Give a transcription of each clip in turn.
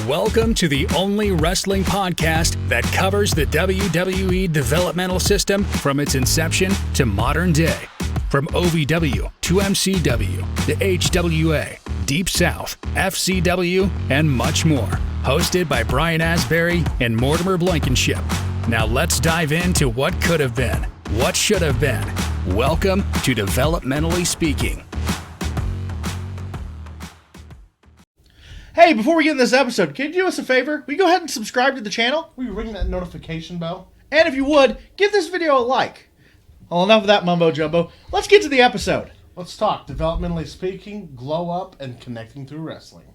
Welcome to the only wrestling podcast that covers the WWE developmental system from its inception to modern day. From OVW to MCW, the HWA, Deep South, FCW, and much more. Hosted by Brian Asbury and Mortimer Blankenship. Now let's dive into what could have been, what should have been. Welcome to Developmentally Speaking. Hey, before we get in this episode, can you do us a favor? Will you go ahead and subscribe to the channel? Will you ring that notification bell? And if you would, give this video a like. Well, enough of that mumbo jumbo. Let's get to the episode. Let's talk developmentally speaking, glow up, and connecting through wrestling.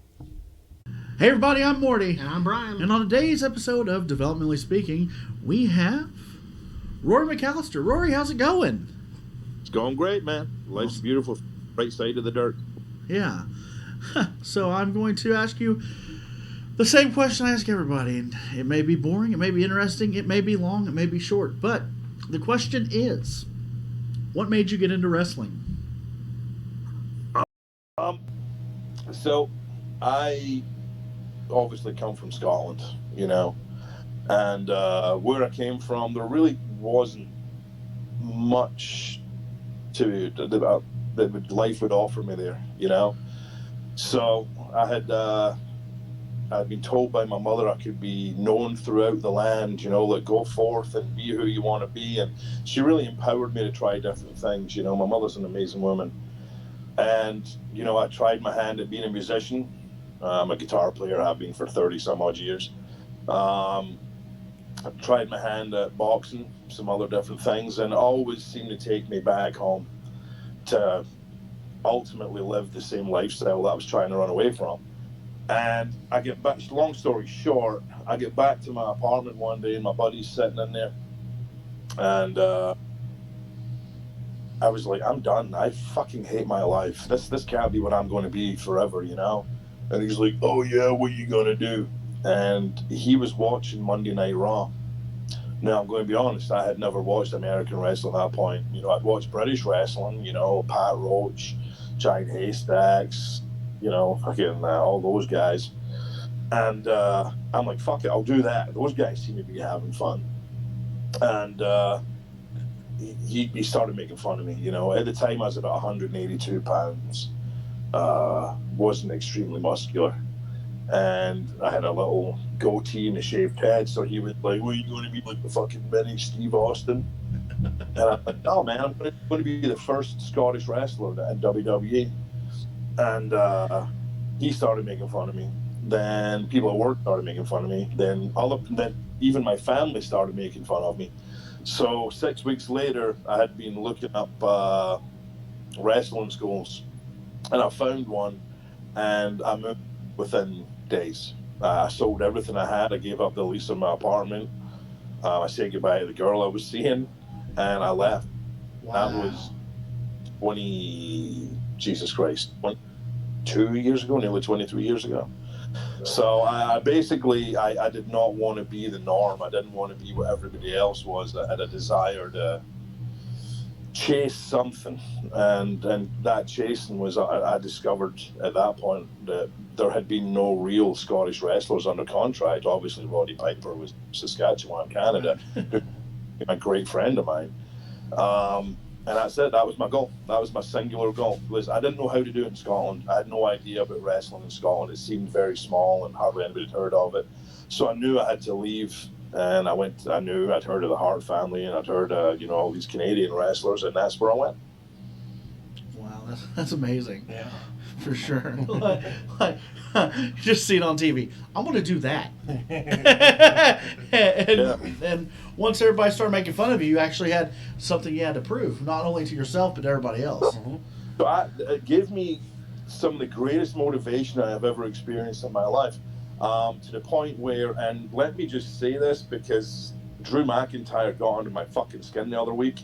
Hey everybody, I'm Morty. And I'm Brian. And on today's episode of Developmentally Speaking, we have Rory McAllister. Rory, how's it going? It's going great, man. Life's beautiful. Right side of the dirt. Yeah. So I'm going to ask you the same question I ask everybody. And it may be boring, it may be interesting, it may be long, it may be short. But the question is, what made you get into wrestling? So I obviously come from Scotland, you know, and where I came from, there really wasn't much that life would offer me there, you know. So I'd been told by my mother I could be known throughout the land, you know, like go forth and be who you want to be. And she really empowered me to try different things. You know, my mother's an amazing woman. And, you know, I tried my hand at being a musician. I'm a guitar player, I've been for 30 some odd years. I tried my hand at boxing, some other different things, and it always seemed to take me back home to ultimately live the same lifestyle that I was trying to run away from. And I get back, long story short, I get back to my apartment one day and my buddy's sitting in there, and I was like, I'm done. I fucking hate my life. This can't be what I'm going to be forever, you know? And he's like, oh yeah, what are you going to do? And he was watching Monday Night Raw. Now, I'm going to be honest, I had never watched American wrestling at that point. You know, I'd watched British wrestling, you know, Pat Roach, Giant Haystacks, you know, fucking all those guys. And I'm like, fuck it, I'll do that. Those guys seem to be having fun. And he started making fun of me, you know. At the time, I was about 182 pounds. Wasn't extremely muscular. And I had a little goatee and a shaved head, so he was like, well, you going to be like the fucking mini Steve Austin? And I'm like, no, man, I'm going to be the first Scottish wrestler in WWE. And he started making fun of me. Then people at work started making fun of me. Then even my family started making fun of me. So 6 weeks later, I had been looking up wrestling schools, and I found one, and I moved within days. I sold everything I had. I gave up the lease of my apartment. I said goodbye to the girl I was seeing, and I left. Wow. That was 22 years ago, nearly 23 years ago. So I basically did not want to be the norm. I didn't want to be what everybody else was. I had a desire to chase something, and that chasing was, I discovered at that point that there had been no real Scottish wrestlers under contract. Obviously Roddy Piper was Saskatchewan, Canada, a great friend of mine, and that's it. That was my goal. That was my singular goal. I didn't know how to do it in Scotland. I had no idea about wrestling in Scotland. It seemed very small and hardly anybody had heard of it, so I knew I had to leave. And I knew I'd heard of the Hart family, and I'd heard, you know, all these Canadian wrestlers, and that's where I went. Wow, that's amazing. Yeah. For sure. like, you just see it on TV. I'm going to do that. and once everybody started making fun of you, you actually had something you had to prove, not only to yourself, but to everybody else. Mm-hmm. So it gave me some of the greatest motivation I have ever experienced in my life. To the point where, and let me just say this because Drew McIntyre got under my fucking skin the other week.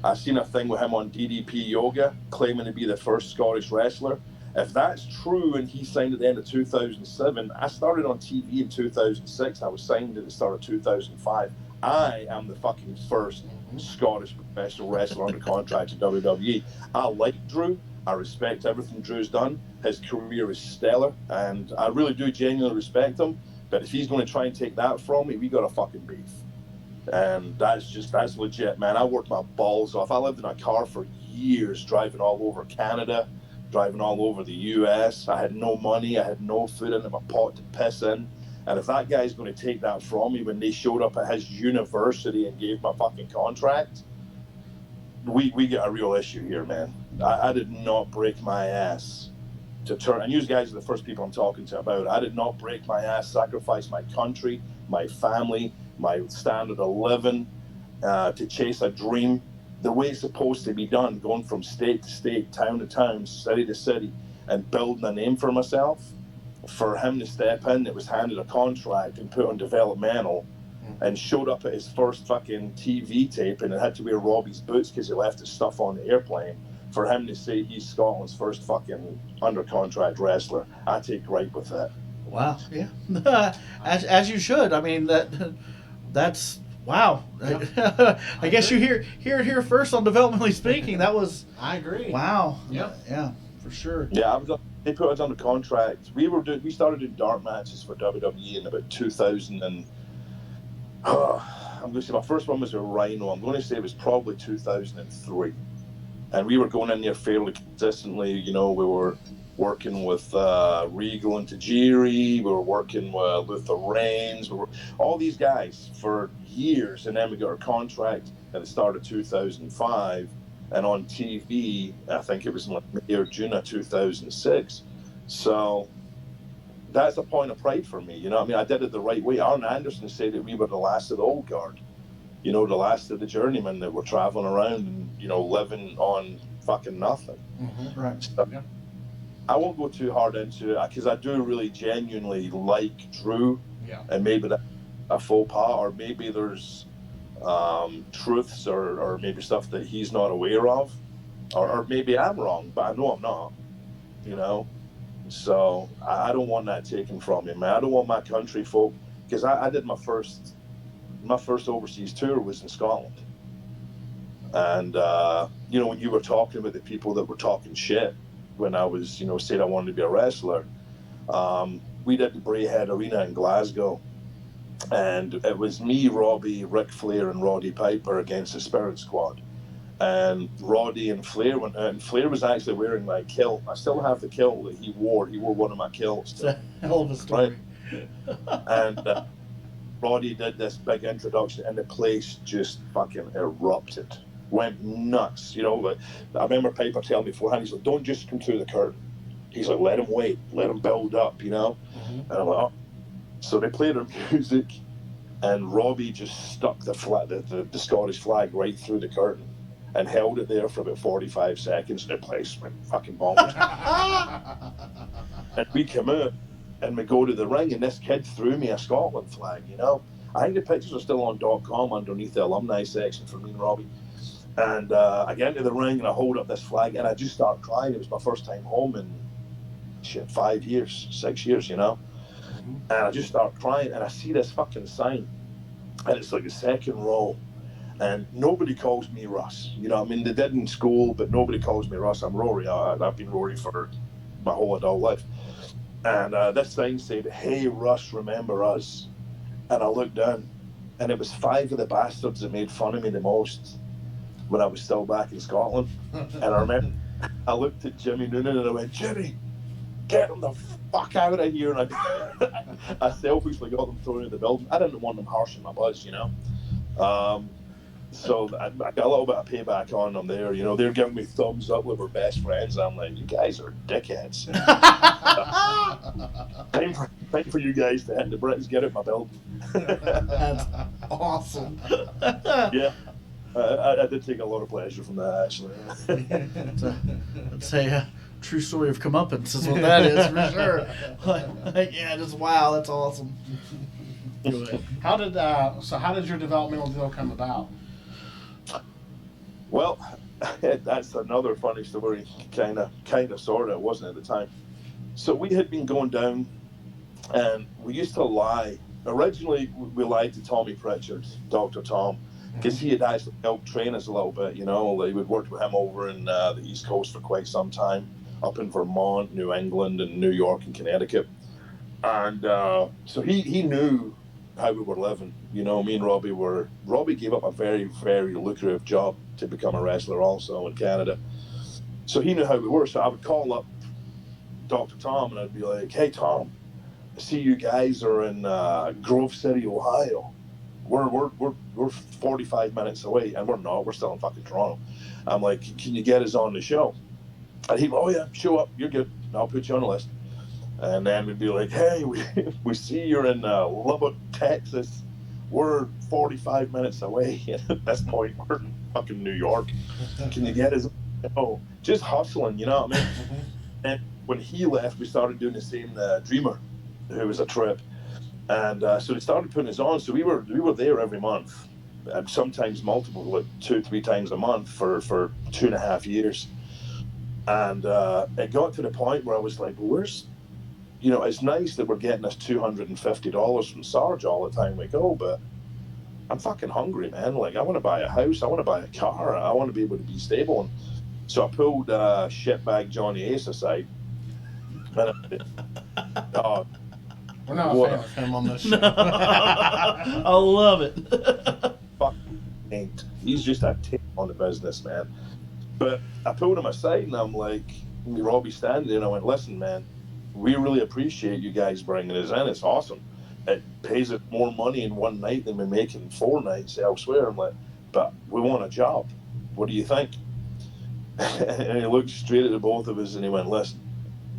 I seen a thing with him on DDP Yoga claiming to be the first Scottish wrestler. If that's true and he signed at the end of 2007, I started on TV in 2006. I was signed at the start of 2005. I am the fucking first Scottish professional wrestler under contract to WWE. I like Drew. I respect everything Drew's done. His career is stellar, and I really do genuinely respect him. But if he's going to try and take that from me, we got a fucking beef. And that's legit, man. I worked my balls off. I lived in a car for years, driving all over Canada, driving all over the US. I had no money. I had no food in my pot to piss in. And if that guy's going to take that from me when they showed up at his university and gave my fucking contract, we get a real issue here, man. I did not break my ass to turn, and you guys are the first people I'm talking to about it. I did not break my ass, sacrifice my country, my family, my standard of living to chase a dream the way it's supposed to be done, going from state to state, town to town, city to city, and building a name for myself. For him to step in, that was handed a contract and put on developmental and showed up at his first fucking TV tape and it had to wear Robbie's boots because he left his stuff on the airplane. For him to say he's Scotland's first fucking under contract wrestler, I take right with that. Wow. Yeah. as you should. I mean, that's wow. I guess you hear it here first on Developmentally Speaking. That was. I agree. Wow. Yep. Yeah, for sure. Yeah, they put us under contract. We started doing dark matches for WWE in about 2000 and I'm going to say my first one was a Rhino. I'm going to say it was probably 2003. And we were going in there fairly consistently. You know, we were working with Regal and Tajiri. We were working with Luther Reigns. We were all these guys for years. And then we got our contract at the start of 2005. And on TV, I think it was in like May or June of 2006. So that's a point of pride for me. You know what I mean? I did it the right way. Arn Anderson said that we were the last of the old guard. You know, the last of the journeymen that were traveling around and, you know, living on fucking nothing. Mm-hmm. Right. So, yeah. I won't go too hard into it because I do really genuinely like Drew. Yeah. And maybe that's a faux pas, or maybe there's truths or maybe stuff that he's not aware of. Or maybe I'm wrong, but I know I'm not. You know? So I don't want that taken from me, man. I don't want my country folk, because I did my first overseas tour was in Scotland. And, you know, when you were talking about the people that were talking shit when I was, you know, saying I wanted to be a wrestler, we did the Braehead Arena in Glasgow. And it was me, Robbie, Ric Flair, and Roddy Piper against the Spirit Squad. And Roddy and Flair went out, and Flair was actually wearing my kilt. I still have the kilt that he wore. He wore one of my kilts. It's a hell of a story. Right? And Roddy did this big introduction, and the place just fucking erupted. Went nuts. You know, like, I remember Piper telling me beforehand, he's like, don't just come through the curtain. He's like, let him wait. Let him build up, you know? Mm-hmm. And I'm like, oh. So they played their music, and Robbie just stuck the Scottish flag right through the curtain and held it there for about 45 seconds, and the place went fucking bonkers. And we come out, and we go to the ring, and this kid threw me a Scotland flag, you know? I think the pictures are still on .com underneath the alumni section for me and Robbie. And I get into the ring, and I hold up this flag, and I just start crying. It was my first time home in, 6 years, you know? And I just start crying, and I see this fucking sign, and it's like the second row, and nobody calls me Russ. You know, I mean, they did in school, but nobody calls me Russ. I'm Rory. I've been Rory for my whole adult life. And this sign said, "Hey, Russ, remember us?" And I looked down, and it was 5 of the bastards that made fun of me the most when I was still back in Scotland. And I remember I looked at Jimmy Noonan, and I went, "Jimmy, get him the fuck out of here." And I selfishly got them thrown in the building. I didn't want them harshing my buzz, you know. So I got a little bit of payback on them there. You know, they're giving me thumbs up with our best friends. I'm like, you guys are dickheads. Time for you guys to hit the bricks, get out my building. That's awesome. Yeah. I did take a lot of pleasure from that, actually. It's a true story of comeuppance is what that is, for sure. Yeah, just wow, that's awesome. How did your developmental deal come about? Well, that's another funny story, kind of, sort of. It wasn't at the time. So we had been going down, and we used to lie. Originally, we lied to Tommy Pritchard, Dr. Tom, because he had actually helped train us a little bit, you know. Like, we'd worked with him over in the East Coast for quite some time, up in Vermont, New England, and New York and Connecticut. And so he knew how we were living. You know, me and Robbie gave up a very, very lucrative job to become a wrestler also in Canada. So he knew how we were. So I would call up Dr. Tom and I'd be like, hey, Tom, I see you guys are in Grove City, Ohio. We're 45 minutes away, and we're not. We're still in fucking Toronto. I'm like, can you get us on the show? And he'd, oh yeah, show up. You're good. I'll put you on the list. And then we'd be like, hey, we see you're in Lubbock, Texas. We're 45 minutes away. At this point, we're in fucking New York. Can you get us? Oh, just hustling, you know what I mean? And when he left, we started doing the same. Dreamer, who was a trip, and so they started putting us on. So we were there every month, and sometimes multiple, like 2-3 times a month for 2.5 years. And it got to the point where I was like, well, where's, you know, it's nice that we're getting this $250 from Sarge all the time we go, but I'm fucking hungry, man. Like, I want to buy a house, I want to buy a car, I want to be able to be stable. And so I pulled shitbag Johnny Ace aside. And we're not a fan of him on this show. I love it. Fuck ain't. He's just a tip on the business, man. But I pulled him aside and I'm like, Robbie standing there, and I went, listen, man, we really appreciate you guys bringing us in. It's awesome. It pays us more money in one night than we make in 4 nights elsewhere. I'm like, but we want a job. What do you think? And he looked straight at the both of us and he went, listen,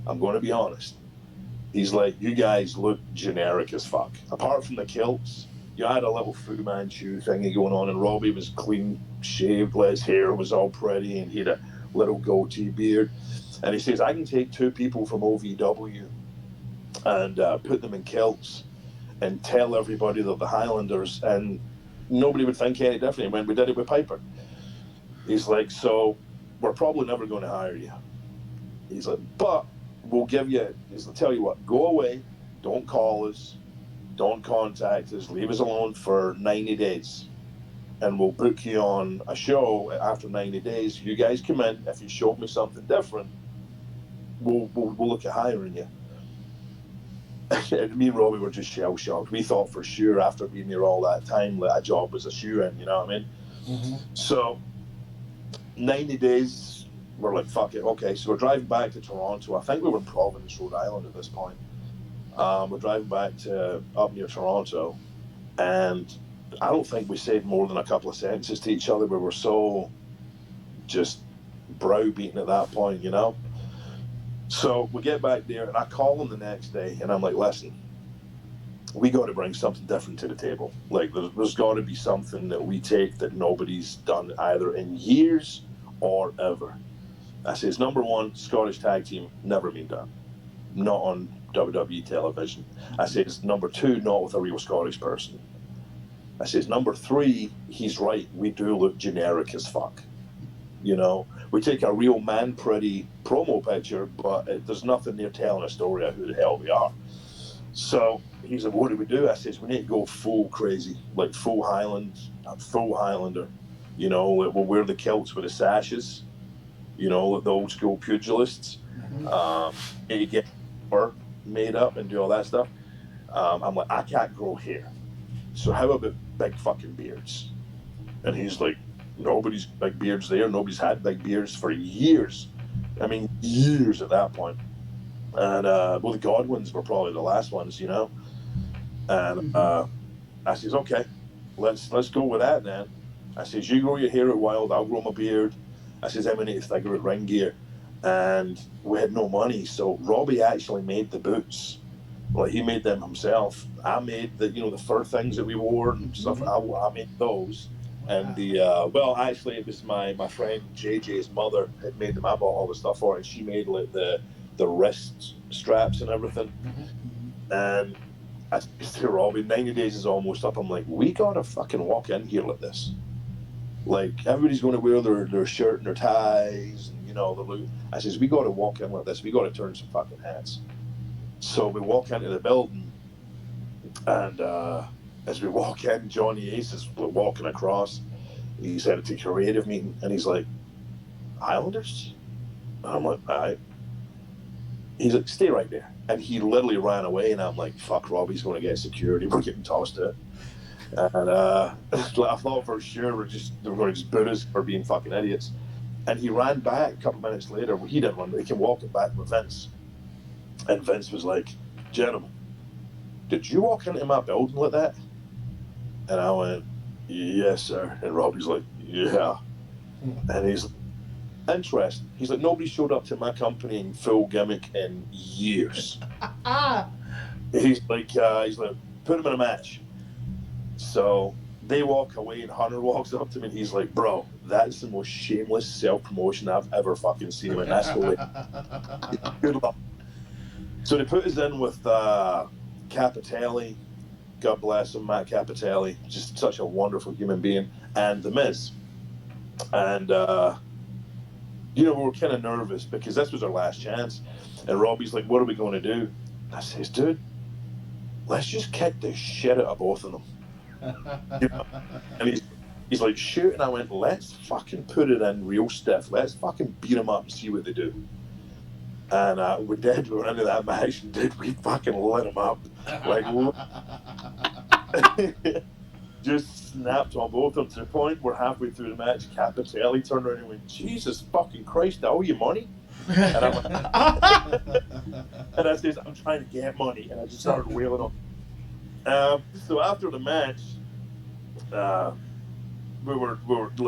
I'm going to be honest. He's like, you guys look generic as fuck. Apart from the kilts, you had a little Fu Manchu thingy going on, and Robbie was clean shaved, his hair was all pretty, and he had a little goatee beard. And he says, I can take 2 people from OVW and put them in kilts and tell everybody they're the Highlanders, and nobody would think any different. When we did it with Piper, he's like, so we're probably never going to hire you. He's like, but we'll give you, I'll tell you what, go away, don't call us, don't contact us, leave us alone for 90 days. And we'll book you on a show after 90 days. You guys come in, if you show me something different, we'll look at hiring you. Me and Robbie were just shell-shocked. We thought for sure after being here all that time that a job was a shoe-in, you know what I mean? Mm-hmm. So 90 days, we're like, fuck it. Okay, so we're driving back to Toronto. I think we were in Providence, Rhode Island at this point. We're driving back to up near Toronto, and I don't think we said more than a couple of sentences to each other. We were so just browbeaten at that point, you know? So we get back there, and I call him the next day, and I'm like, listen, we got to bring something different to the table. Like, there's got to be something that we take that nobody's done either in years or ever. I says, number one, Scottish tag team, never been done. Not on WWE television. I says, number two, not with a real Scottish person. I says, number three, he's right, we do look generic as fuck. You know, we take a real man pretty promo picture, but there's nothing there telling a story of who the hell we are. So he's like, what do we do? I says, we need to go full crazy, like full Highlander. You know, we'll wear the kilts with the sashes, you know, the old school pugilists. Mm-hmm. You get fur made up and do all that stuff. I'm like, I can't grow hair. So how about big fucking beards? And he's like, nobody's big beards there. Nobody's had big beards for years. I mean, years at that point. And well, the Godwins were probably the last ones, you know. And I says, okay, let's go with that then. I says, you grow your hair at Wild, I'll grow my beard. I says, I'm going to figure at Ring Gear. And we had no money, so Robbie actually made the boots. Well, he made them himself. I made the, you know, the fur things that we wore and stuff. I made those. And the well, actually, it was my friend JJ's mother had made them. I bought all the stuff for her, and she made like the wrist straps and everything. And I said to Robbie, 90 days is almost up. I'm like, we gotta fucking walk in here like this. Like, everybody's going to wear their shirt and their ties, and, you know, the loot. I says, we got to walk in like this. We got to turn some fucking heads. So we walk into the building, and as we walk in, Johnny Ace is walking across. He's headed to a creative meeting, and he's like, Highlanders? And I'm like, all right. he's like, stay right there. And he literally ran away, and I'm like, fuck, Robbie's going to get security. We're getting tossed out. And I thought for sure they were going to just boot us for being fucking idiots. And he ran back a couple minutes later. He didn't run. He came walking back with Vince. And Vince was like, gentlemen, did you walk into my building like that? And I went, yes, sir. And Robbie's like, yeah. And he's like, interesting. He's like, nobody showed up to my company in full gimmick in years. He's like, put him in a match. So they walk away, and Hunter walks up to me, and he's like, bro, that's the most shameless self-promotion I've ever fucking seen. And that's the way. Good luck. So they put us in with Capitelli. God bless him, Matt Capitelli. Just such a wonderful human being. And The Miz. And, we were kind of nervous because this was our last chance. And Robbie's like, what are we going to do? I says, dude, let's just kick the shit out of both of them. And he's like, shoot. And I went, let's fucking put it in real stiff. Let's fucking beat them up and see what they do. And we did. We went into that match and we fucking lit them up. Like, just snapped on both of them to the point where halfway through the match, Capitelli turned around and went, Jesus fucking Christ, I owe you money? And I went, and I says, I'm trying to get money. And I just started wailing on. So after the match,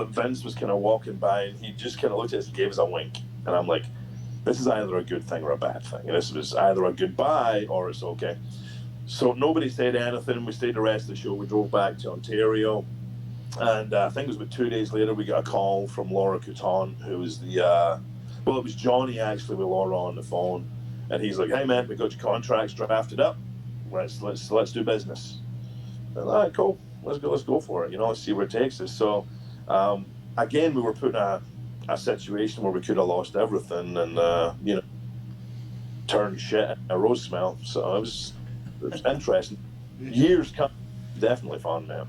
Vince was kind of walking by, and he just kind of looked at us and gave us a wink. And I'm like, this is either a good thing or a bad thing. And this was either a goodbye or it's okay. So nobody said anything. We stayed the rest of the show. We drove back to Ontario. And I think it was about 2 days later, we got a call from Laura Couton, who was it was Johnny actually with Laura on the phone. And he's like, hey man, we got your contracts drafted up. Let's do business. And, all right, cool. Let's go for it. Let's see where it takes us. So again, we were put in a situation where we could have lost everything and turned shit into a rose smell. So it was interesting. Years come, definitely fun, man.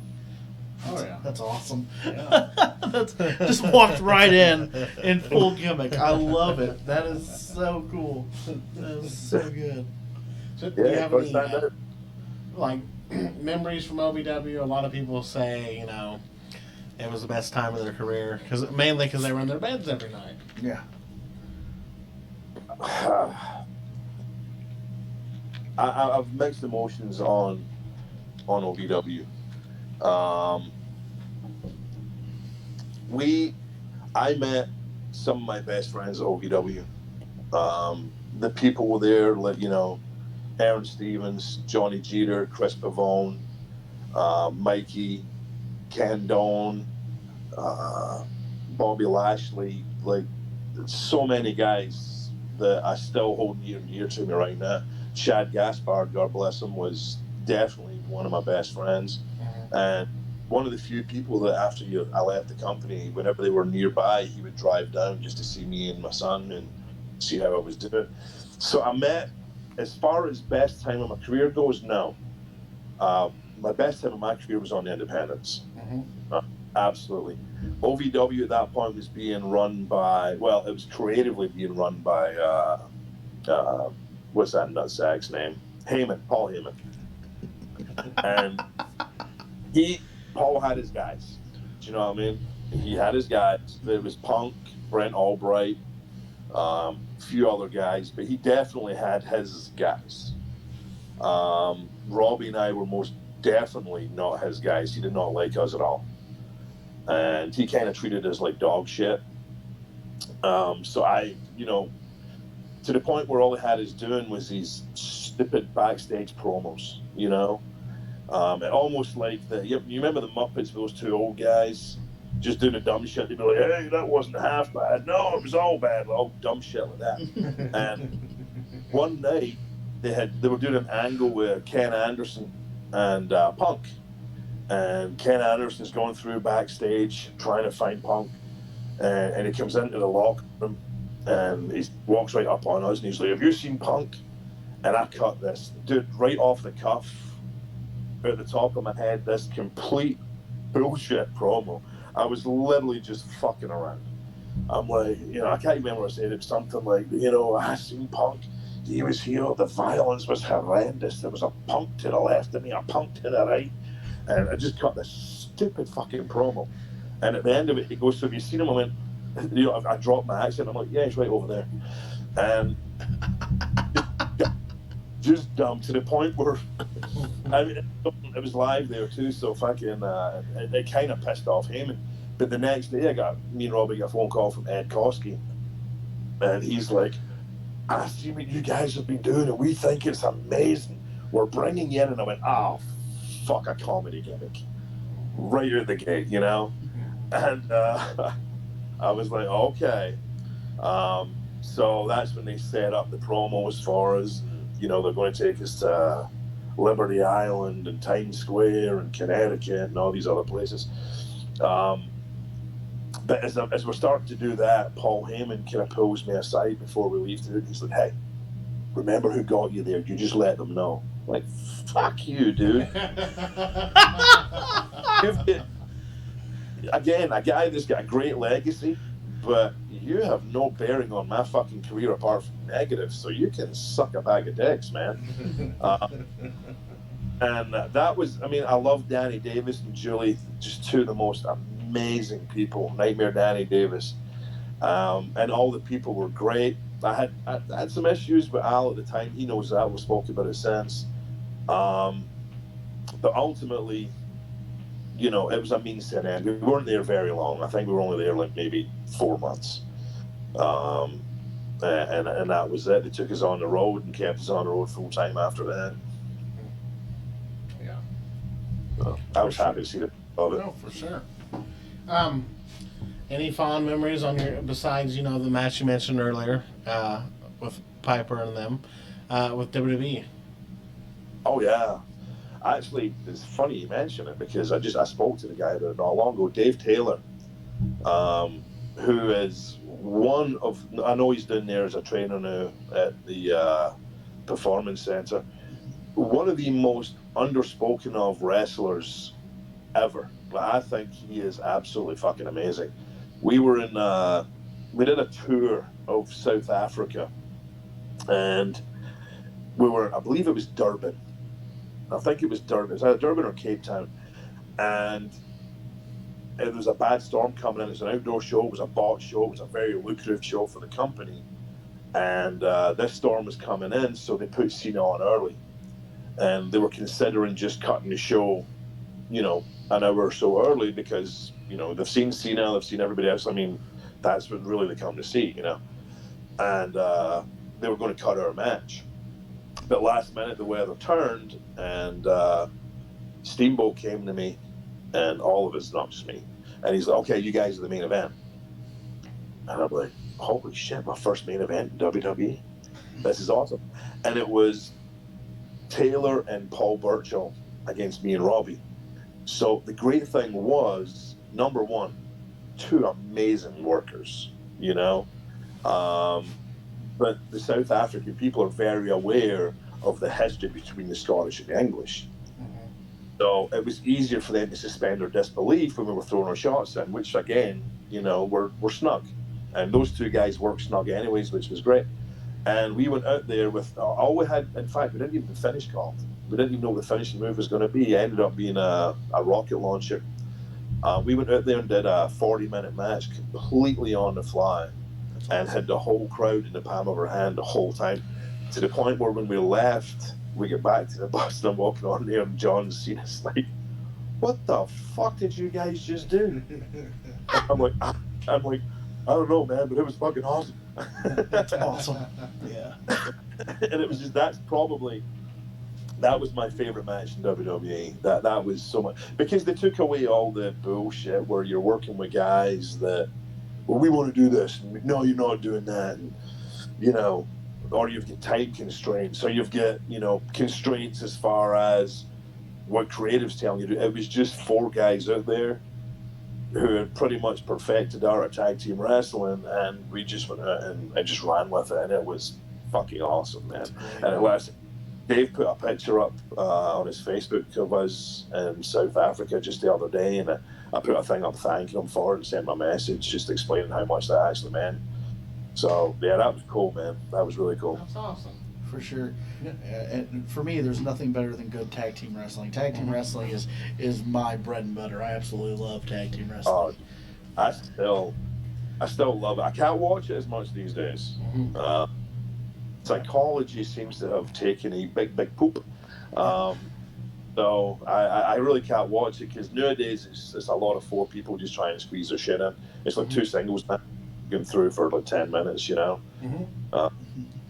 Oh yeah, that's awesome. Yeah. That's just walked right in full gimmick. I love it. That is so cool. That is so good. So do you have any like memories from OVW? A lot of people say it was the best time of their career mainly because they were in their beds every night. Yeah. I've mixed emotions on OVW. I met some of my best friends at OVW. The people were there, like Aaron Stevens, Johnny Jeter, Chris Pavone, Mikey, Ken Doan, Bobby Lashley, like so many guys that I still hold near and dear to me right now. Chad Gaspard, God bless him, was definitely one of my best friends. And one of the few people that after I left the company, whenever they were nearby, he would drive down just to see me and my son and see how I was doing. So I met, as far as best time of my career goes, no. My best time of my career was on the independents. Absolutely. OVW at that point was being run by, it was creatively being run by, what's that nutsack's name? Paul Heyman. And Paul had his guys. Do you know what I mean? He had his guys. There was Punk, Brent Albright, a few other guys, but he definitely had his guys. Robbie and I were most definitely not his guys. He did not like us at all. And he kind of treated us like dog shit. So I, to the point where all he had us doing was these stupid backstage promos, and almost like you remember the Muppets, those two old guys just doing the dumb shit. They'd be like, hey, that wasn't half bad. No, it was all bad. All dumb shit like that. And one night they were doing an angle with Ken Anderson and Punk. And Ken Anderson's going through backstage trying to find Punk. And he comes into the locker room and he walks right up on us and he's like, have you seen Punk? And I cut this, dude, right off the cuff, at the top of my head, this complete bullshit promo. I was literally just fucking around. I'm like, I can't remember what I said. It was something like, I seen Punk. he was here. The violence was horrendous. There was a punk to the left of me, a punk to the right, and I just cut this stupid fucking promo. And at the end of it, he goes, "So have you seen him?" I went, "You know," I dropped my accent. I'm like, "Yeah, he's right over there." And just dumb to the point where, I mean, it was live there too, so fucking, it kind of pissed off Heyman. But the next day, me and Robbie got a phone call from Ed Koski, and he's like, "I see what you guys have been doing, and we think it's amazing. We're bringing you in." And I went, "Oh, fuck a comedy gimmick." Right out the gate, you know? And I was like, okay. So that's when they set up the promos for us. You know, they're going to take us to Liberty Island and Times Square and Connecticut and all these other places. But as we're starting to do that, Paul Heyman kind of pulls me aside before we leave through. He's like, "Hey, remember who got you there? You just let them know." I'm like, fuck you, dude. Again, a guy that's got a great legacy, but you have no bearing on my fucking career apart from negatives, so you can suck a bag of dicks, man. And that was, I mean, I love Danny Davis and Julie, just two of the most amazing people. Nightmare Danny Davis. And all the people were great. I had some issues with Al at the time. He knows that. We've spoken about it since. But ultimately, you know, it was a means to an end. We weren't there very long. I think we were only there like maybe 4 months. And that was it. They took us on the road and kept us on the road full time after that. Yeah. So I was happy to see it. No, for sure. Any fond memories on your, besides, you know, the match you mentioned earlier with Piper and them with WWE? Oh yeah. Actually, it's funny you mention it because I spoke to the guy about it not long ago, Dave Taylor, who is one of, I know he's down there as a trainer now at the Performance Center, one of the most underspoken of wrestlers ever. I think he is absolutely fucking amazing. We were in, we did a tour of South Africa, and we were, I believe it was Durban. I think it was Durban. It was either Durban or Cape Town. And there was a bad storm coming in. It was an outdoor show. It was a bought show. It was a very lucrative show for the company. And this storm was coming in, so they put Cena on early. And they were considering just cutting the show, you know, an hour or so early because, you know, they've seen Cena, they've seen everybody else. I mean, that's what really they come to see, you know. And they were going to cut our match. But last minute, the weather turned, and Steamboat came to me, and all of us, not just me. And he's like, "Okay, you guys are the main event." And I'm like, holy shit, my first main event in WWE. This is awesome. And it was Taylor and Paul Burchill against me and Robbie. So the great thing was, number one, two amazing workers, you know. But the South African people are very aware of the history between the Scottish and the English. Mm-hmm. So it was easier for them to suspend their disbelief when we were throwing our shots in, which again, you know, we're snug. And those two guys worked snug anyways, which was great. And we went out there with, all we had, in fact, we didn't even finish called. We didn't even know what the finishing move was going to be. It ended up being a rocket launcher. We went out there and did a 40-minute match completely on the fly. And had the whole crowd in the palm of our hand the whole time, to the point where when we left, we get back to the bus and I'm walking on there and John's seen us like, "What the fuck did you guys just do?" I'm like, I don't know, man, but it was fucking awesome. That's awesome. Yeah. And it was just, that was my favorite match in WWE. That was so much, because they took away all the bullshit where you're working with guys that, "Well, we want to do this," and "No, you're not doing that," and, you know, or you've got time constraints, so you've got, you know, constraints as far as what creative's telling you to do. It was just four guys out there who had pretty much perfected our tag team wrestling, and we just went out and just ran with it, and it was fucking awesome, man. And it lasted. Dave put a picture up on his Facebook of us in South Africa just the other day, and I put a thing up thanking him for it and sent my message just explaining how much that actually meant. So, yeah, that was cool, man. That was really cool. That's awesome. for sure. And for me, there's nothing better than good tag team wrestling. Tag team wrestling is my bread and butter. I absolutely love tag team wrestling. I still love it. I can't watch it as much these days. Psychology seems to have taken a big poop. So I really can't watch it because nowadays it's a lot of 4 people just trying to squeeze their shit in. It's like 2 singles man going through for like 10 minutes, you know.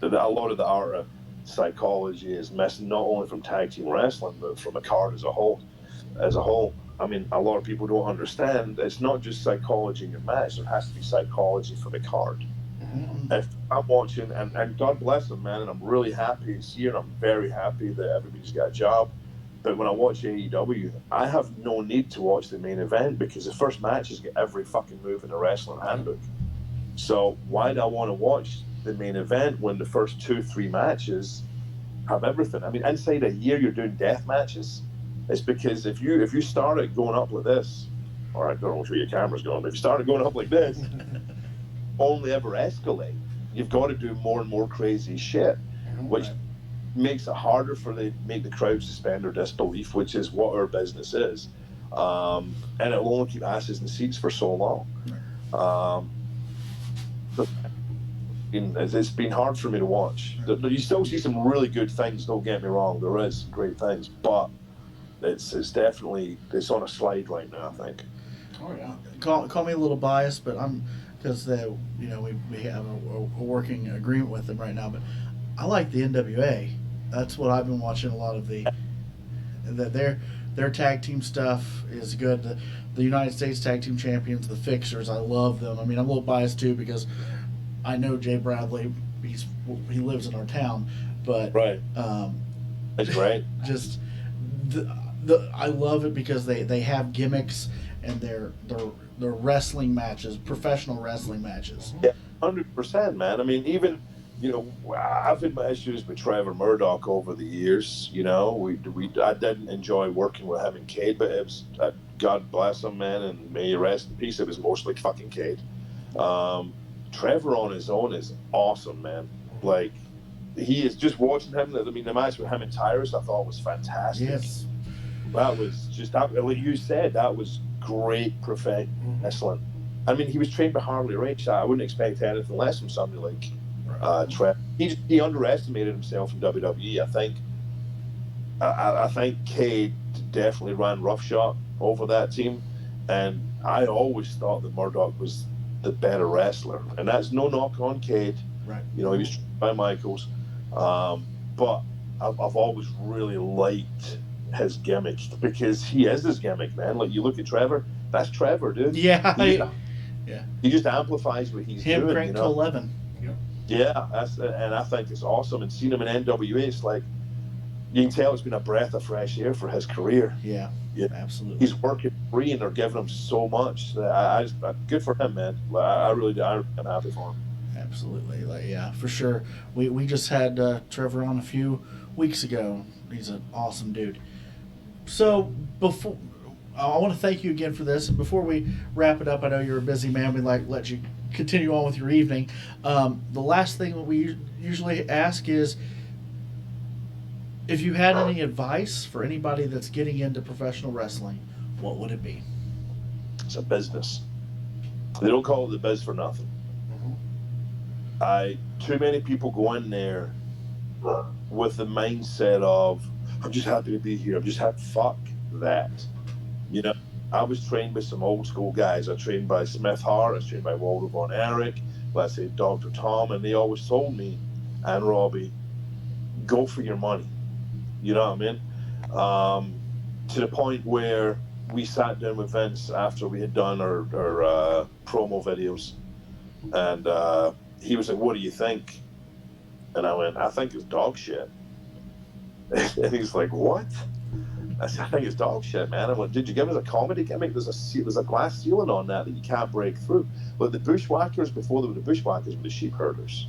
A lot of the art of psychology is missing not only from tag team wrestling but from a card as a whole. I mean, a lot of people don't understand it's not just psychology in your match. There has to be psychology for the card. If I'm watching, and God bless them, man, and I'm really happy this year, and I'm very happy that everybody's got a job. But when I watch AEW, I have no need to watch the main event because the first matches get every fucking move in the wrestling handbook. So why do I want to watch the main event when the first 2-3 matches have everything? I mean, inside a year you're doing death matches. It's because if you started going up like this, or I don't know where your camera's going, but if you started going up like this, only ever escalate. You've got to do more and more crazy shit, which makes it harder for make the crowd suspend their disbelief, which is what our business is. And it will only keep asses in seats for so long. It's been hard for me to watch. You still see some really good things, don't get me wrong. There is great things, but it's definitely on a slide right now, I think. Oh yeah. Call me a little biased, but because we have a working agreement with them right now. But I like the NWA. That's what I've been watching a lot of their tag team stuff is good. The United States Tag Team Champions, the Fixers, I love them. I mean, I'm a little biased too because I know Jay Bradley. He lives in our town, but right. That's right. Just I love it because they have gimmicks and they're wrestling matches, professional wrestling matches. Yeah, 100%, man. I mean, even I've had my issues with Trevor Murdoch over the years. I didn't enjoy working with him and Cade, but it was God bless him, man, and may he rest in peace. It was mostly fucking Cade. Trevor on his own is awesome, man. Like, he is just watching him. I mean, the match with him and Tyrus I thought was fantastic. Yes. That was just, like you said, that was great professional. I mean, he was trained by Harley Race. I wouldn't expect anything less from somebody like Trevor. He underestimated himself in WWE, I think. I think Cade definitely ran roughshod over that team, and I always thought that Murdoch was the better wrestler, and that's no knock on Cade. Right. He was trained by Michaels, but I've always really liked his gimmick because he is his gimmick, man. Like, you look at Trevor, that's Trevor, dude. Yeah. He just amplifies what he's doing. Cranked to 11. Yeah, and I think it's awesome. And seeing him in NWA, it's like you can tell it's been a breath of fresh air for his career. Yeah, absolutely. He's working free, and they're giving him so much. Good for him, man. I really do. I'm happy for him. Absolutely, for sure. We just had Trevor on a few weeks ago. He's an awesome dude. So before, I want to thank you again for this. And before we wrap it up, I know you're a busy man. We'd like to let you continue on with your evening. The last thing that we usually ask is if you had any advice for anybody that's getting into professional wrestling, what would it be? It's a business. They don't call it the biz for nothing. Too many people go in there with the mindset of, I'm just happy to be here. I'm just happy. Fuck that. I was trained by some old school guys. I trained by Smith Hart. I was trained by Walter Von Erich. Let's say Dr. Tom, and they always told me, and Robbie, go for your money. You know what I mean? To the point where we sat down with Vince after we had done our promo videos, and he was like, "What do you think?" And I went, "I think it's dog shit." And he's like, "What?" I said, "I think it's dog shit, man." I went, "Did you give us a comedy gimmick? There's a glass ceiling on that you can't break through." But the bushwhackers, before they were the bushwhackers, were the sheep herders.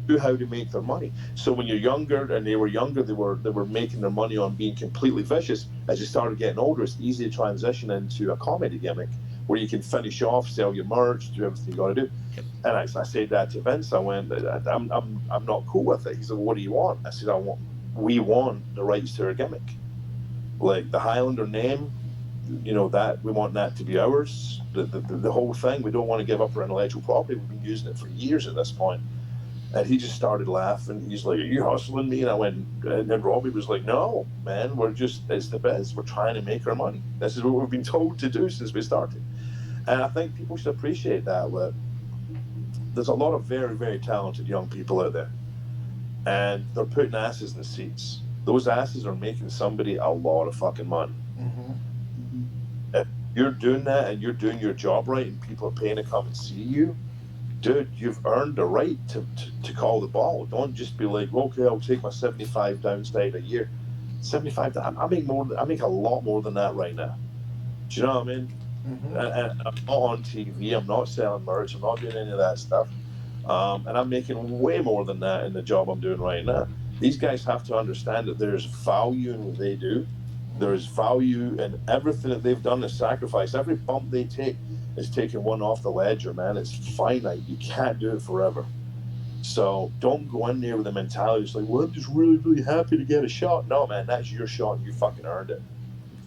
Knew how to make their money. So when you're younger, and they were younger, they were making their money on being completely vicious. As you started getting older, it's easy to transition into a comedy gimmick where you can finish off, sell your merch, do everything you got to do. Yep. And I said that to Vince. I went, I'm not cool with it. He said, well, what do you want? I said, we want the rights to our gimmick. Like the Highlander name, you know, that we want that to be ours. The whole thing, we don't want to give up our intellectual property. We've been using it for years at this point. And he just started laughing. He's like, are you hustling me? And I went, and then Robbie was like, no, man, it's the best. We're trying to make our money. This is what we've been told to do since we started. And I think people should appreciate that. There's a lot of very, very talented young people out there. And they're putting asses in the seats. Those asses are making somebody a lot of fucking money. Mm-hmm. If you're doing that and you're doing your job right and people are paying to come and see you, dude, you've earned the right to call the ball. Don't just be like, okay, I'll take my 75 downside a year. 75, I make a lot more than that right now. Do you know what I mean? Mm-hmm. And I'm not on TV. I'm not selling merch. I'm not doing any of that stuff. And I'm making way more than that in the job I'm doing right now. These guys have to understand that there's value in what they do. There's value in everything that they've done, the sacrifice. Every bump they take is taking one off the ledger, man. It's finite. You can't do it forever. So don't go in there with the mentality. It's like, well, I'm just really, really happy to get a shot. No, man, that's your shot and you fucking earned it.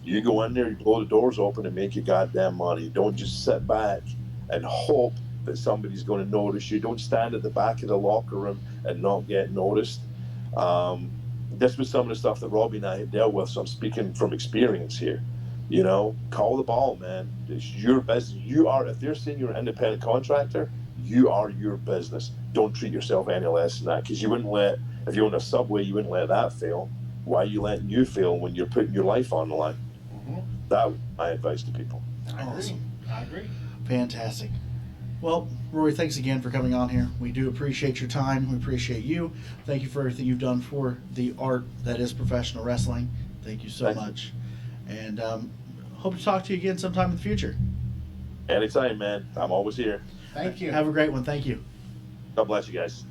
You go in there, you blow the doors open and make your goddamn money. Don't just sit back and hope that somebody's going to notice you. Don't stand at the back of the locker room and not get noticed. This was some of the stuff that Robbie and I had dealt with, so I'm speaking from experience here. You know, call the ball, man. It's your business. If they're saying you're an independent contractor, you are your business. Don't treat yourself any less than that, because you wouldn't if you own a Subway, you wouldn't let that fail. Why are you letting you fail when you're putting your life on the line? Mm-hmm. That was my advice to people. I agree. Fantastic. Well, Rory, thanks again for coming on here. We do appreciate your time. We appreciate you. Thank you for everything you've done for the art that is professional wrestling. Thank you so much. And hope to talk to you again sometime in the future. Anytime, man. I'm always here. Thank you. Have a great one. Thank you. God bless you guys.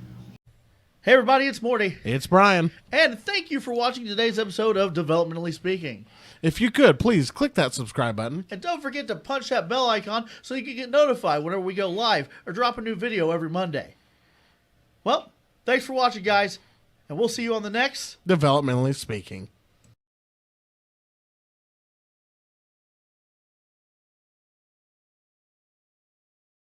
Hey, everybody. It's Morty. It's Brian. And thank you for watching today's episode of Developmentally Speaking. If you could, please click that subscribe button. And don't forget to punch that bell icon so you can get notified whenever we go live or drop a new video every Monday. Well, thanks for watching, guys. And we'll see you on the next Developmentally Speaking.